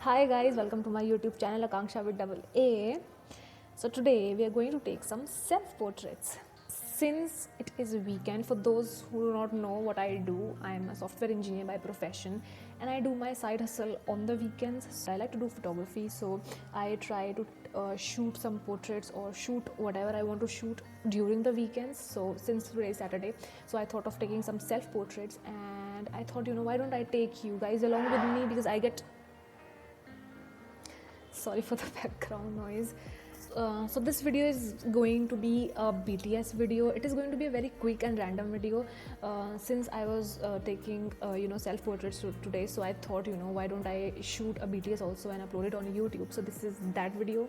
Hi guys, welcome to my YouTube channel Akanksha with double A. So today we are going to take some self-portraits. Since it is a weekend, for those who do not know what I do, I am a software engineer by profession and I do my side hustle on the weekends. So I like to do photography, so I try to shoot some portraits or shoot whatever I want to shoot during the weekends. So since today is Saturday, so I thought of taking some self-portraits, and I thought, why don't I take you guys along with me, because I get, sorry for the background noise. So this video is going to be a BTS video. It is going to be a very quick and random video, since I was taking self portraits today, so I thought, why don't I shoot a BTS also and upload it on YouTube. So this is that video,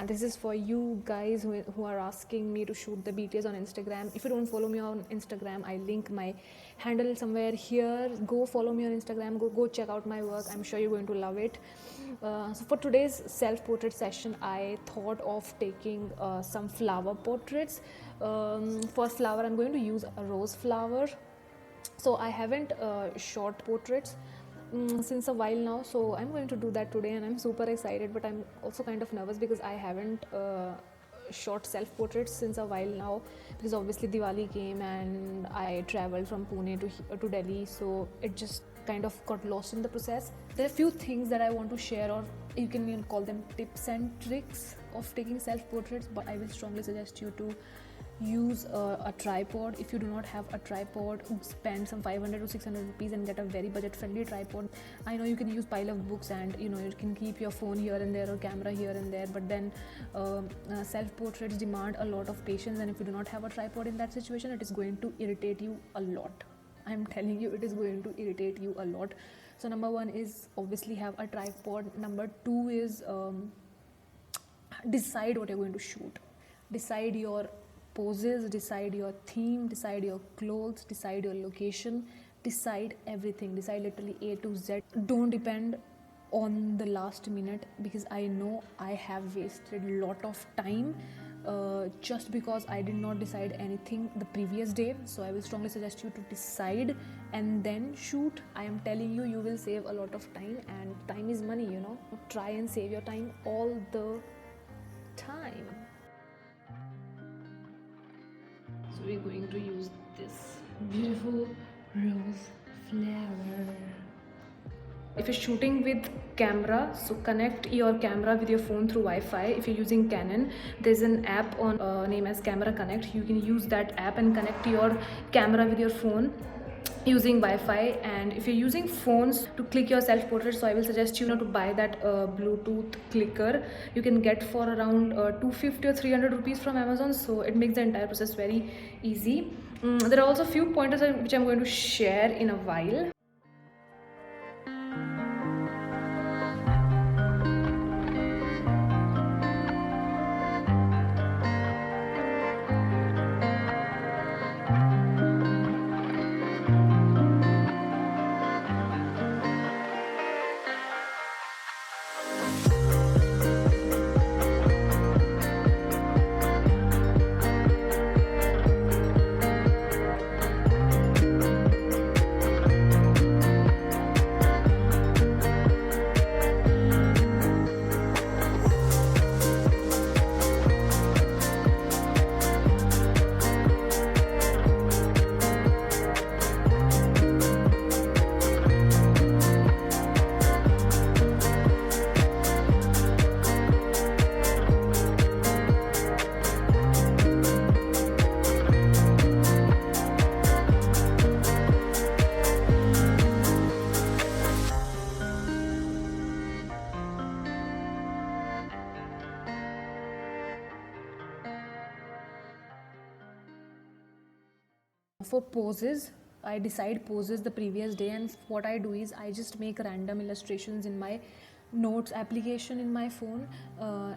and this is for you guys who are asking me to shoot the BTS on Instagram. If you don't follow me on Instagram, I link my handle somewhere here. Go follow me on Instagram, go check out my work. I'm sure you're going to love it. So for today's self-portrait session, I thought of taking some flower portraits. For flower, I'm going to use a rose flower. So I haven't shot portraits since a while now, so I'm going to do that today, and I'm super excited, but I'm also kind of nervous because I haven't shot self portraits since a while now, because obviously Diwali came and I traveled from Pune to Delhi, so it just kind of got lost in the process. There are a few things that I want to share, or you can even call them tips and tricks of taking self portraits, but I will strongly suggest you to use a tripod. If you do not have a tripod, spend some 500 to 600 rupees and get a very budget friendly tripod. I know you can use pile of books, and you can keep your phone here and there or camera here and there, but then self portraits demand a lot of patience, and if you do not have a tripod in that situation, it is going to irritate you a lot. I'm telling you, it is going to irritate you a lot. So number one is obviously have a tripod. Number two is decide what you're going to shoot. Decide your poses, decide your theme, decide your clothes, decide your location, decide everything, decide literally A to Z. Don't depend on the last minute, because I know I have wasted a lot of time just because I did not decide anything the previous day. So I will strongly suggest you to decide and then shoot. I am telling you, you will save a lot of time, and time is money. Try and save your time all the time. So we're going to use this beautiful rose flower. If you're shooting with camera, so connect your camera with your phone through Wi-Fi. If you're using Canon, there's an app on name as Camera Connect. You can use that app and connect your camera with your phone using Wi-Fi. And if you're using phones to click your self-portrait, so I will suggest you to buy that Bluetooth clicker. You can get for around 250 or 300 rupees from Amazon, so it makes the entire process very easy. There are also a few pointers which I'm going to share in a while. For poses, I decide poses the previous day, and what I do is I just make random illustrations in my notes application in my phone,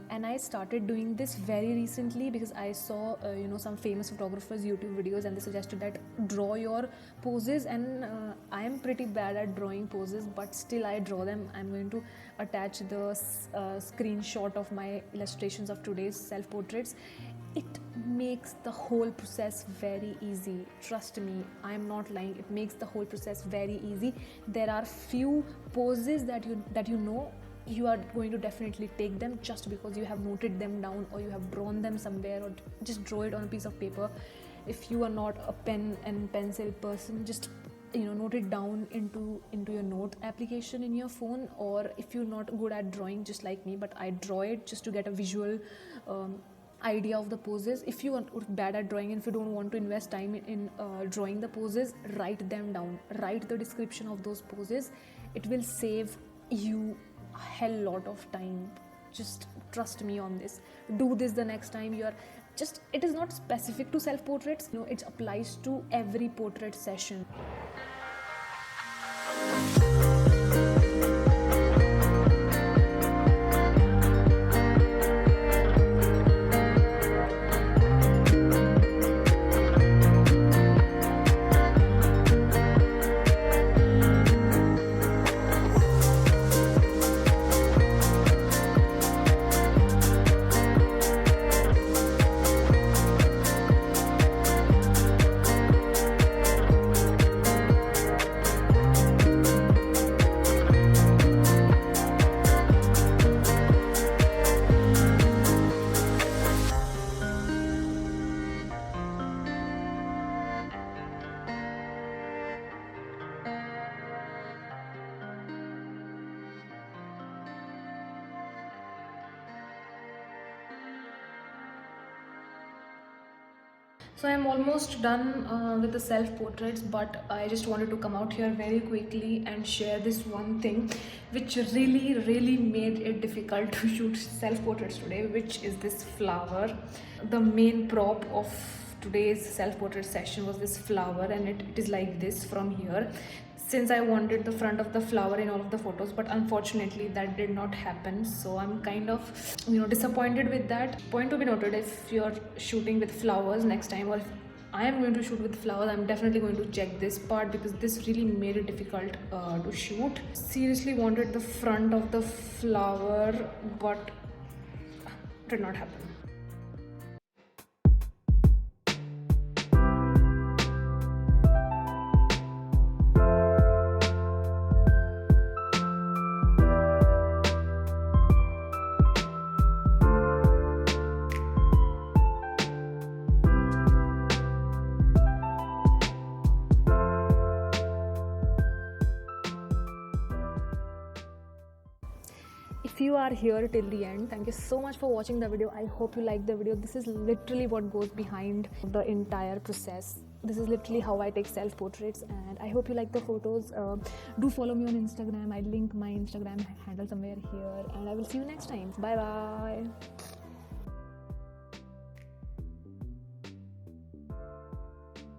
and I started doing this very recently because I saw some famous photographers YouTube videos, and they suggested that draw your poses, and I am pretty bad at drawing poses, but still I draw them. I'm going to attach the screenshot of my illustrations of today's self portraits. It makes the whole process very easy. Trust me, I'm not lying. It makes the whole process very easy. There are few poses that you know you are going to definitely take them just because you have noted them down, or you have drawn them somewhere, or just draw it on a piece of paper. If you are not a pen and pencil person, just note it down into your note application in your phone. Or if you're not good at drawing, just like me, but I draw it just to get a visual idea of the poses. If you are bad at drawing and if you don't want to invest time in drawing the poses, write them down, write the description of those poses. It will save you a hell lot of time. Just trust me on this. Do this the next time you are just, it is not specific to self portraits, it applies to every portrait session. So I'm almost done with the self-portraits, but I just wanted to come out here very quickly and share this one thing which really made it difficult to shoot self-portraits today, which is this flower. The main prop of today's self-portrait session was this flower, and it is like this from here, since I wanted the front of the flower in all of the photos, but unfortunately that did not happen. So I'm kind of disappointed with that. Point to be noted, if you're shooting with flowers next time, or if I am going to shoot with flowers, I'm definitely going to check this part, because this really made it difficult to shoot. Seriously wanted the front of the flower, but did not happen. If you are here till the end, thank you so much for watching the video. I hope you like the video. This is literally what goes behind the entire process. This is literally how I take self-portraits, and I hope you like the photos. Do follow me on Instagram. I'll link my Instagram handle somewhere here, and I will see you next time. Bye bye.